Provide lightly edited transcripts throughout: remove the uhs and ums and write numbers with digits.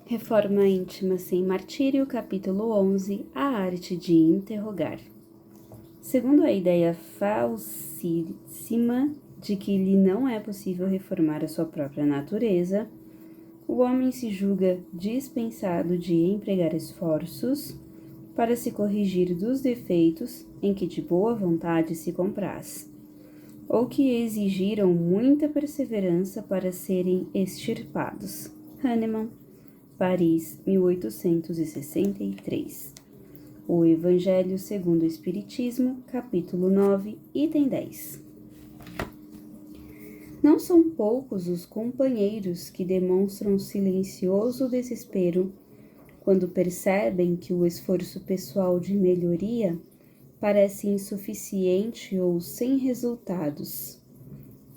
Reforma íntima sem martírio, capítulo 11, a arte de interrogar. Segundo a ideia falsíssima de que lhe não é possível reformar a sua própria natureza, o homem se julga dispensado de empregar esforços para se corrigir dos defeitos em que de boa vontade se compraz, ou que exigiram muita perseverança para serem extirpados. Hahnemann, Paris, 1863. O Evangelho segundo o Espiritismo, capítulo 9, item 10. Não são poucos os companheiros que demonstram silencioso desespero quando percebem que o esforço pessoal de melhoria parece insuficiente ou sem resultados.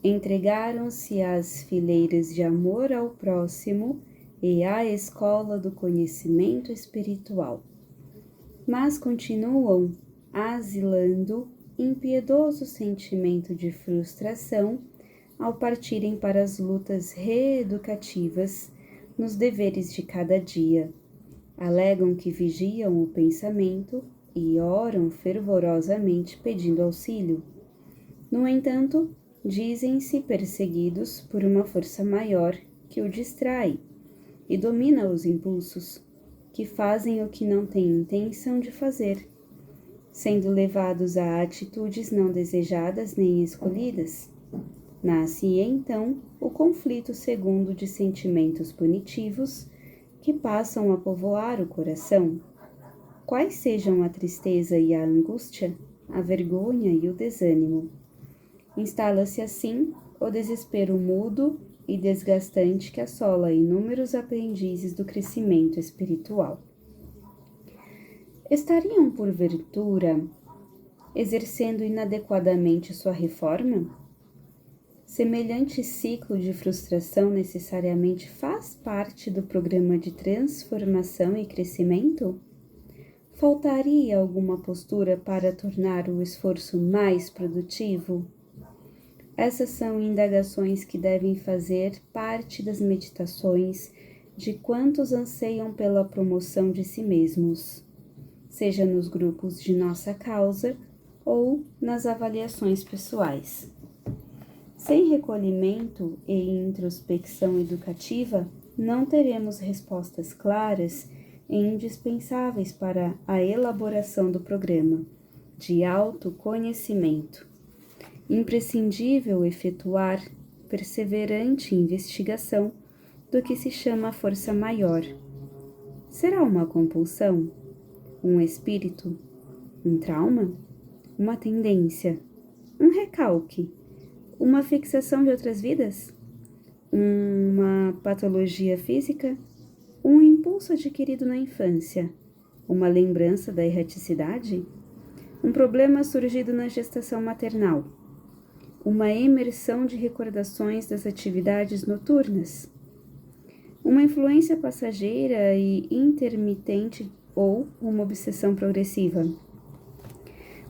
Entregaram-se às fileiras de amor ao próximo e à escola do conhecimento espiritual, mas continuam asilando impiedoso sentimento de frustração ao partirem para as lutas reeducativas nos deveres de cada dia. Alegam que vigiam o pensamento e oram fervorosamente pedindo auxílio. No entanto, dizem-se perseguidos por uma força maior que o distrai e domina os impulsos, que fazem o que não têm intenção de fazer, sendo levados a atitudes não desejadas nem escolhidas. Nasce então o conflito segundo de sentimentos punitivos que passam a povoar o coração. Quais sejam a tristeza e a angústia, a vergonha e o desânimo. Instala-se assim o desespero mudo e desgastante que assola inúmeros aprendizes do crescimento espiritual. Estariam, porventura, exercendo inadequadamente sua reforma? Semelhante ciclo de frustração necessariamente faz parte do programa de transformação e crescimento? Faltaria alguma postura para tornar o esforço mais produtivo? Essas são indagações que devem fazer parte das meditações de quantos anseiam pela promoção de si mesmos, seja nos grupos de nossa causa ou nas avaliações pessoais. Sem recolhimento e introspecção educativa, não teremos respostas claras e indispensáveis para a elaboração do programa de autoconhecimento. Imprescindível efetuar perseverante investigação do que se chama força maior. Será uma compulsão? Um espírito? Um trauma? Uma tendência? Um recalque? Uma fixação de outras vidas? Uma patologia física? Um impulso adquirido na infância? Uma lembrança da erraticidade? Um problema surgido na gestação maternal? Uma imersão de recordações das atividades noturnas? Uma influência passageira e intermitente ou uma obsessão progressiva?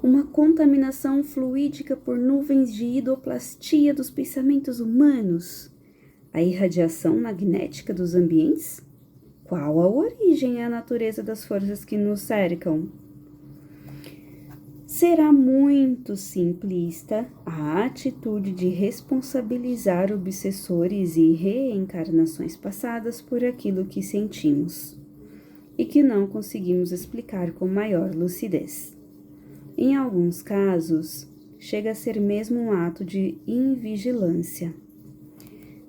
Uma contaminação fluídica por nuvens de idoplastia dos pensamentos humanos? A irradiação magnética dos ambientes? Qual a origem e a natureza das forças que nos cercam? Será muito simplista a atitude de responsabilizar obsessores e reencarnações passadas por aquilo que sentimos e que não conseguimos explicar com maior lucidez. Em alguns casos, chega a ser mesmo um ato de invigilância.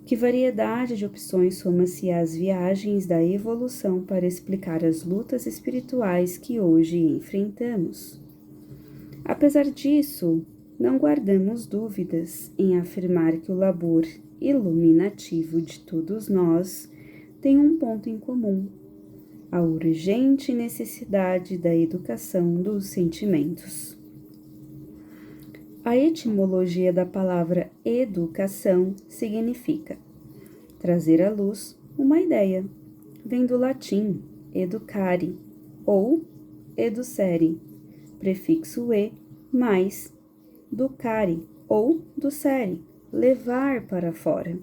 Que variedade de opções soma-se às viagens da evolução para explicar as lutas espirituais que hoje enfrentamos. Apesar disso, não guardamos dúvidas em afirmar que o labor iluminativo de todos nós tem um ponto em comum: a urgente necessidade da educação dos sentimentos. A etimologia da palavra educação significa trazer à luz uma ideia. Vem do latim educare ou educere, prefixo e mais ducare ou ducere, levar para fora,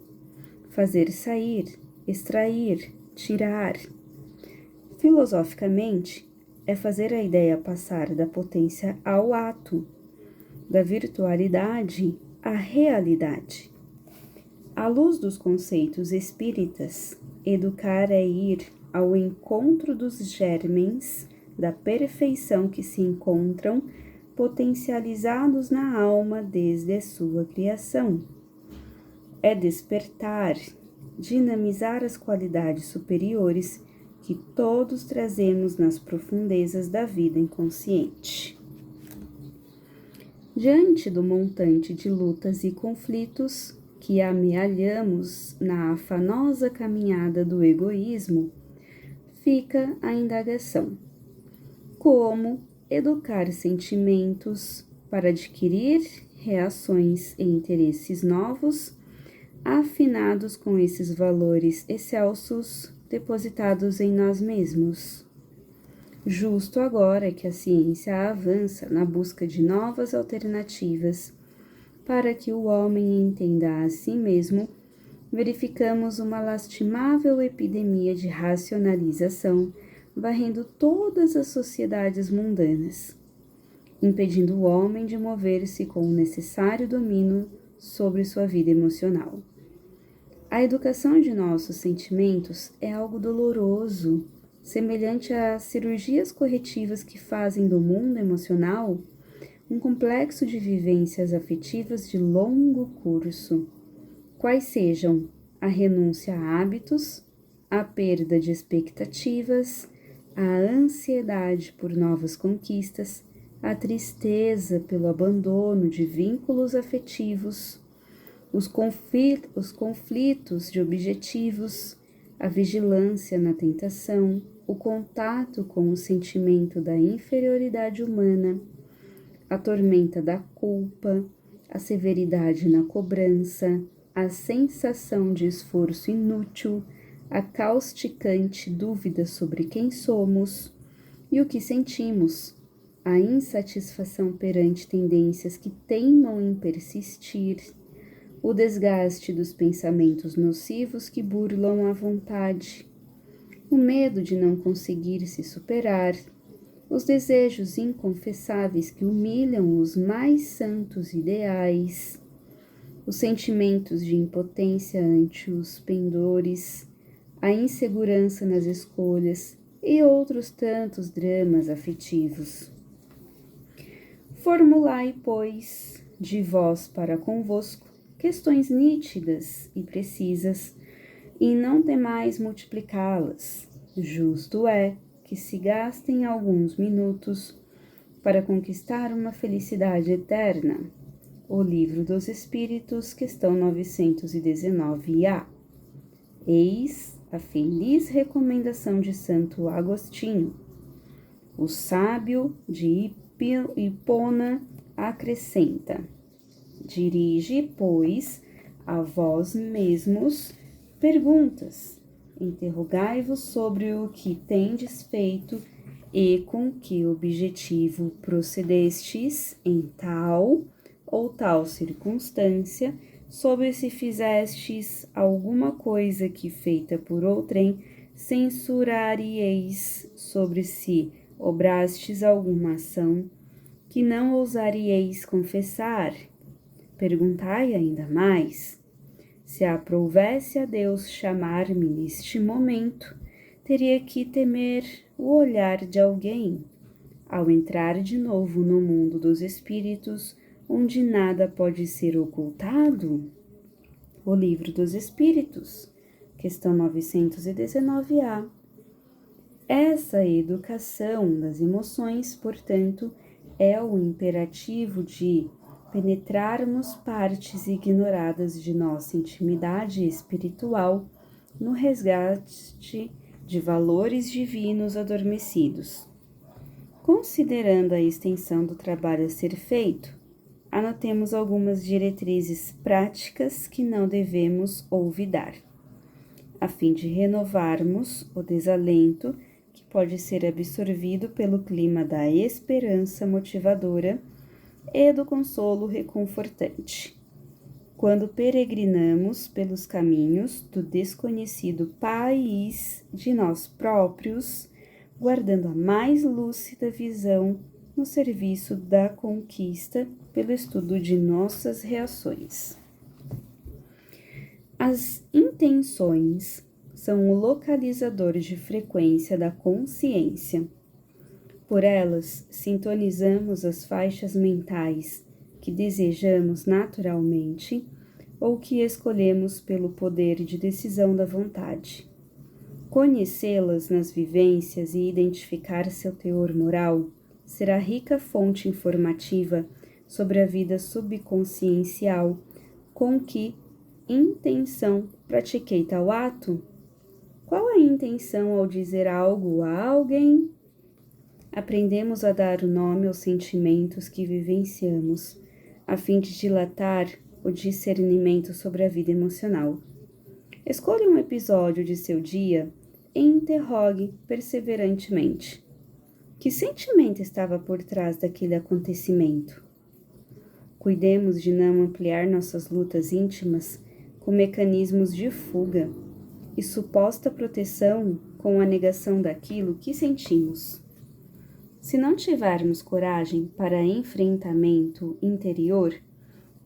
fazer sair, extrair, tirar, Filosoficamente, é fazer a ideia passar da potência ao ato, da virtualidade à realidade. À luz dos conceitos espíritas, educar é ir ao encontro dos germens da perfeição que se encontram potencializados na alma desde a sua criação. É despertar, dinamizar as qualidades superiores que todos trazemos nas profundezas da vida inconsciente. Diante do montante de lutas e conflitos que amealhamos na afanosa caminhada do egoísmo, fica a indagação: como educar sentimentos para adquirir reações e interesses novos, afinados com esses valores excelsos depositados em nós mesmos? Justo agora que a ciência avança na busca de novas alternativas para que o homem entenda a si mesmo, verificamos uma lastimável epidemia de racionalização varrendo todas as sociedades mundanas, impedindo o homem de mover-se com o necessário domínio sobre sua vida emocional. A educação de nossos sentimentos é algo doloroso, semelhante a cirurgias corretivas que fazem do mundo emocional um complexo de vivências afetivas de longo curso, quais sejam a renúncia a hábitos, a perda de expectativas, a ansiedade por novas conquistas, a tristeza pelo abandono de vínculos afetivos, os conflitos de objetivos, a vigilância na tentação, o contato com o sentimento da inferioridade humana, a tormenta da culpa, a severidade na cobrança, a sensação de esforço inútil, a causticante dúvida sobre quem somos e o que sentimos, a insatisfação perante tendências que teimam em persistir, o desgaste dos pensamentos nocivos que burlam a vontade, o medo de não conseguir se superar, os desejos inconfessáveis que humilham os mais santos ideais, os sentimentos de impotência ante os pendores, a insegurança nas escolhas e outros tantos dramas afetivos. Formulai, pois, de vós para convosco, questões nítidas e precisas, e não temais multiplicá-las. Justo é que se gastem alguns minutos para conquistar uma felicidade eterna. O Livro dos Espíritos, questão 919A. Eis a feliz recomendação de Santo Agostinho. O sábio de Hipona acrescenta: dirige, pois, a vós mesmos perguntas. Interrogai-vos sobre o que tendes feito e com que objetivo procedestes em tal ou tal circunstância, sobre se fizestes alguma coisa que feita por outrem censurarieis, sobre se obrastes alguma ação que não ousaríeis confessar. Perguntai ainda mais: se aprouvesse a Deus chamar-me neste momento, teria que temer o olhar de alguém, ao entrar de novo no mundo dos espíritos, onde nada pode ser ocultado? O Livro dos Espíritos, questão 919A. Essa educação das emoções, portanto, é o imperativo de penetrarmos partes ignoradas de nossa intimidade espiritual no resgate de valores divinos adormecidos. Considerando a extensão do trabalho a ser feito, anotemos algumas diretrizes práticas que não devemos olvidar, a fim de renovarmos o desalento que pode ser absorvido pelo clima da esperança motivadora e do consolo reconfortante. Quando peregrinamos pelos caminhos do desconhecido país de nós próprios, guardando a mais lúcida visão no serviço da conquista pelo estudo de nossas reações. As intenções são o localizador de frequência da consciência. Por elas, sintonizamos as faixas mentais que desejamos naturalmente ou que escolhemos pelo poder de decisão da vontade. Conhecê-las nas vivências e identificar seu teor moral será rica fonte informativa sobre a vida subconsciencial com que intenção pratiquei tal ato? Qual a intenção ao dizer algo a alguém? Aprendemos a dar o nome aos sentimentos que vivenciamos, a fim de dilatar o discernimento sobre a vida emocional. Escolha um episódio de seu dia e interrogue perseverantemente. Que sentimento estava por trás daquele acontecimento? Cuidemos de não ampliar nossas lutas íntimas com mecanismos de fuga e suposta proteção com a negação daquilo que sentimos. Se não tivermos coragem para enfrentamento interior,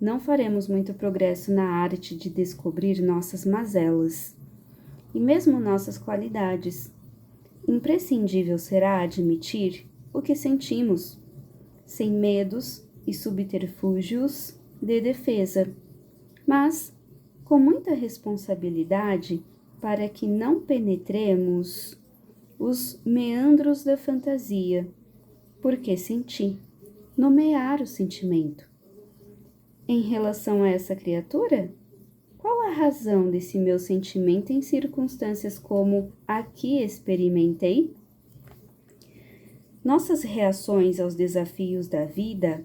não faremos muito progresso na arte de descobrir nossas mazelas e mesmo nossas qualidades. Imprescindível será admitir o que sentimos, sem medos e subterfúgios de defesa, mas com muita responsabilidade para que não penetremos os meandros da fantasia, porque senti, nomear o sentimento. Em relação a essa criatura, qual a razão desse meu sentimento em circunstâncias como a que experimentei? Nossas reações aos desafios da vida,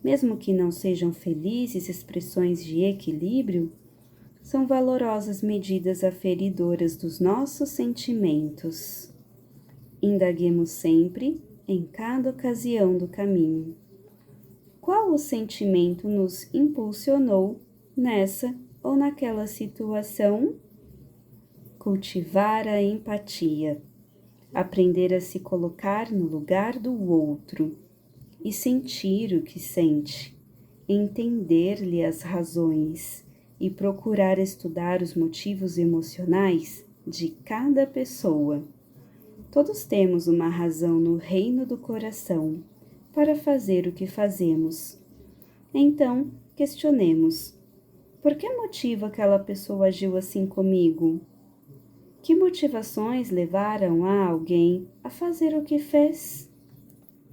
mesmo que não sejam felizes expressões de equilíbrio, são valorosas medidas aferidoras dos nossos sentimentos. Indaguemos sempre, em cada ocasião do caminho. Qual o sentimento nos impulsionou nessa ou naquela situação? Cultivar a empatia, aprender a se colocar no lugar do outro e sentir o que sente, entender-lhe as razões e procurar estudar os motivos emocionais de cada pessoa. Todos temos uma razão no reino do coração para fazer o que fazemos. Então, questionemos: por que motivo aquela pessoa agiu assim comigo? Que motivações levaram a alguém a fazer o que fez?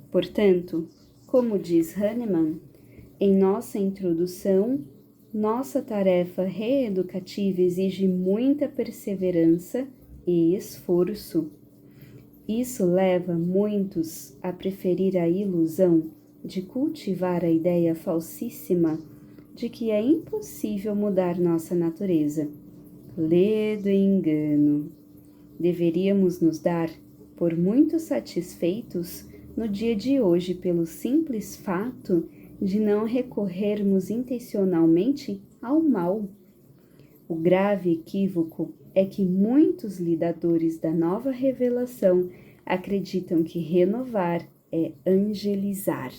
Portanto, como diz Hahnemann, em nossa introdução, nossa tarefa reeducativa exige muita perseverança e esforço. Isso leva muitos a preferir a ilusão de cultivar a ideia falsíssima de que é impossível mudar nossa natureza. Ledo engano. Deveríamos nos dar por muito satisfeitos no dia de hoje pelo simples fato de não recorrermos intencionalmente ao mal. O grave equívoco é que muitos lidadores da nova revelação acreditam que renovar é angelizar.